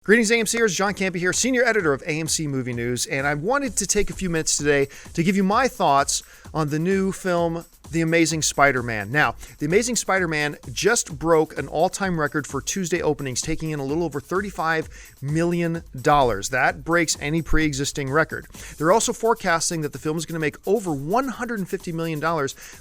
Greetings, AMCers. John Campea here, senior editor of AMC Movie News, and I wanted to take a few minutes today to give you my thoughts on the new film, The Amazing Spider-Man. Now, The Amazing Spider-Man just broke an all-time record for Tuesday openings, taking in a little over $35 million. That breaks any pre-existing record. They're also forecasting that the film is going to make over $150 million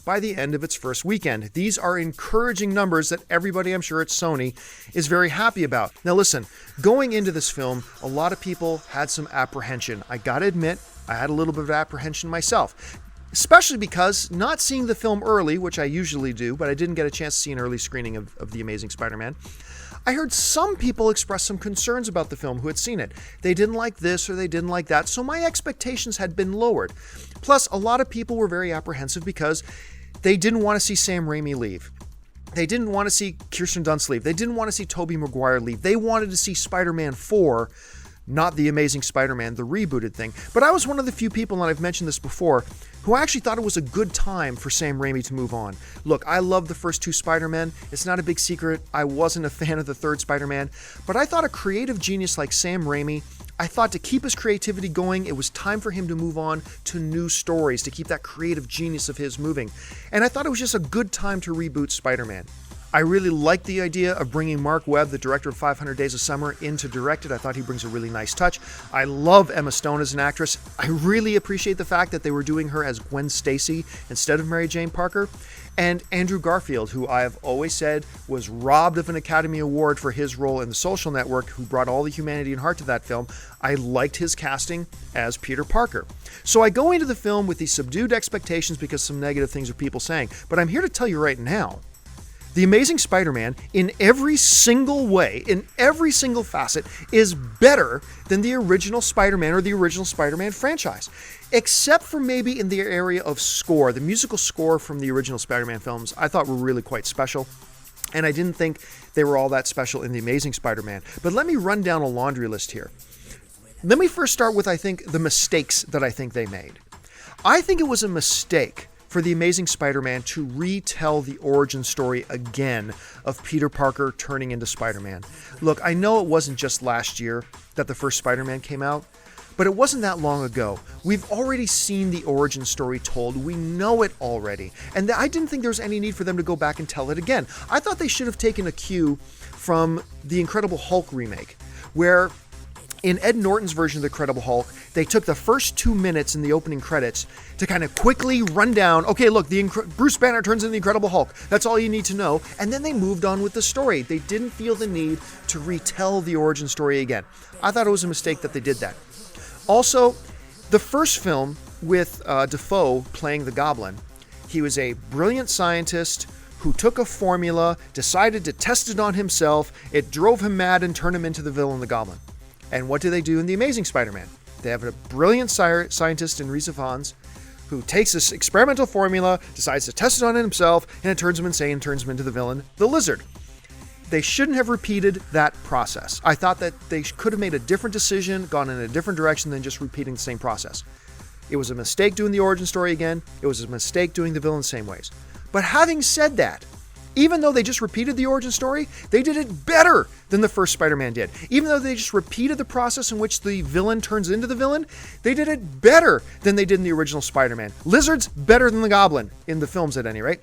by the end of its first weekend. These are encouraging numbers that everybody, I'm sure at Sony, is very happy about. Now listen, going into this film, a lot of people had some apprehension. I gotta admit, I had a little bit of apprehension myself. Especially because not seeing the film early, which I usually do, but I didn't get a chance to see an early screening of The Amazing Spider-Man, I heard some people express some concerns about the film who had seen it. They didn't like this or they didn't like that, so my expectations had been lowered. Plus, a lot of people were very apprehensive because they didn't want to see Sam Raimi leave. They didn't want to see Kirsten Dunst leave. They didn't want to see Tobey Maguire leave. They wanted to see Spider-Man 4, not The Amazing Spider-Man, the rebooted thing. But I was one of the few people, and I've mentioned this before, who actually thought it was a good time for Sam Raimi to move on. Look, I love the first two Spider-Men. It's not a big secret. I wasn't a fan of the third Spider-Man, but I thought a creative genius like Sam Raimi, I thought to keep his creativity going, it was time for him to move on to new stories, to keep that creative genius of his moving. And I thought it was just a good time to reboot Spider-Man. I really liked the idea of bringing Mark Webb, the director of 500 Days of Summer, in to direct it. I thought he brings a really nice touch. I love Emma Stone as an actress. I really appreciate the fact that they were doing her as Gwen Stacy instead of Mary Jane Parker. And Andrew Garfield, who I have always said was robbed of an Academy Award for his role in The Social Network, who brought all the humanity and heart to that film. I liked his casting as Peter Parker. So I go into the film with these subdued expectations because some negative things are people saying. But I'm here to tell you right now, The Amazing Spider-Man, in every single way, in every single facet, is better than the original Spider-Man or the original Spider-Man franchise. Except for maybe in the area of score. The musical score from the original Spider-Man films I thought were really quite special. And I didn't think they were all that special in The Amazing Spider-Man. But let me run down a laundry list here. Let me first start with, I think, the mistakes that I think they made. I think it was a mistake for The Amazing Spider-Man to retell the origin story again of Peter Parker turning into Spider-Man. Look, I know it wasn't just last year that the first Spider-Man came out, but it wasn't that long ago. We've already seen the origin story told. We know it already. And I didn't think there was any need for them to go back and tell it again. I thought they should have taken a cue from the Incredible Hulk remake, where in Ed Norton's version of The Incredible Hulk, they took the first 2 minutes in the opening credits to kind of quickly run down, okay, look, Bruce Banner turns into the Incredible Hulk. That's all you need to know. And then they moved on with the story. They didn't feel the need to retell the origin story again. I thought it was a mistake that they did that. Also, the first film with Dafoe playing the Goblin, he was a brilliant scientist who took a formula, decided to test it on himself. It drove him mad and turned him into the villain, the Goblin. And what do they do in The Amazing Spider-Man? They have a brilliant scientist in Rhys Ifans who takes this experimental formula, decides to test it on himself, and it turns him insane, turns him into the villain, the Lizard. They shouldn't have repeated that process. I thought that they could have made a different decision, gone in a different direction than just repeating the same process. It was a mistake doing the origin story again. It was a mistake doing the villain the same ways. But having said that, even though they just repeated the origin story, they did it better than the first Spider-Man did. Even though they just repeated the process in which the villain turns into the villain, they did it better than they did in the original Spider-Man. Lizard's better than the Goblin, in the films at any rate.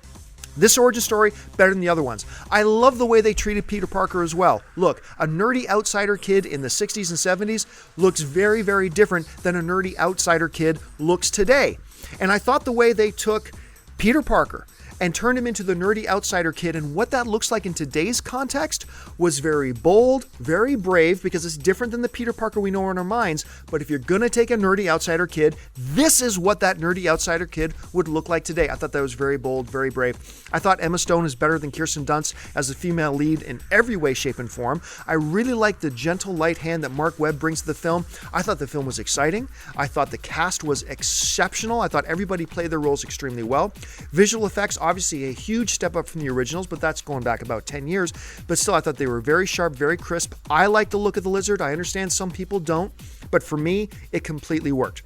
This origin story, better than the other ones. I love the way they treated Peter Parker as well. Look, a nerdy outsider kid in the 60s and 70s looks very, very different than a nerdy outsider kid looks today. And I thought the way they took Peter Parker and turned him into the nerdy outsider kid, and what that looks like in today's context was very bold, very brave, because it's different than the Peter Parker we know in our minds. But if you're gonna take a nerdy outsider kid, this is what that nerdy outsider kid would look like today. I thought that was very bold, very brave. I thought Emma Stone is better than Kirsten Dunst as a female lead in every way, shape, and form. I really liked the gentle, light hand that Mark Webb brings to the film. I thought the film was exciting. I thought the cast was exceptional. I thought everybody played their roles extremely well. Visual effects, obviously a huge step up from the originals, but that's going back about 10 years. But still, I thought they were very sharp, very crisp. I like the look of the Lizard. I understand some people don't, but for me, it completely worked.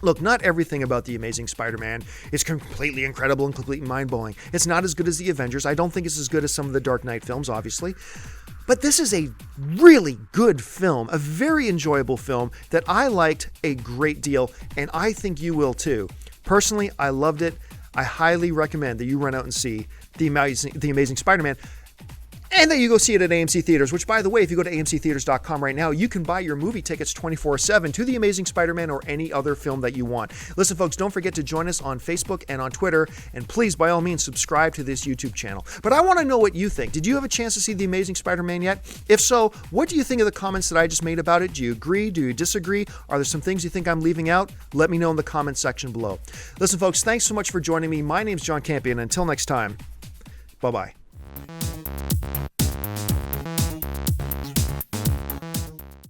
Look, not everything about The Amazing Spider-Man is completely incredible and completely mind-blowing. It's not as good as the Avengers. I don't think it's as good as some of the Dark Knight films, obviously. But this is a really good film, a very enjoyable film that I liked a great deal, and I think you will too. Personally, I loved it. I highly recommend that you run out and see The Amazing Spider-Man, and that you go see it at AMC Theaters, which, by the way, if you go to amctheaters.com right now, you can buy your movie tickets 24/7 to The Amazing Spider-Man or any other film that you want. Listen, folks, don't forget to join us on Facebook and on Twitter, and please, by all means, subscribe to this YouTube channel. But I want to know what you think. Did you have a chance to see The Amazing Spider-Man yet? If so, what do you think of the comments that I just made about it? Do you agree? Do you disagree? Are there some things you think I'm leaving out? Let me know in the comments section below. Listen, folks, thanks so much for joining me. My name's John Campea, and until next time, bye-bye.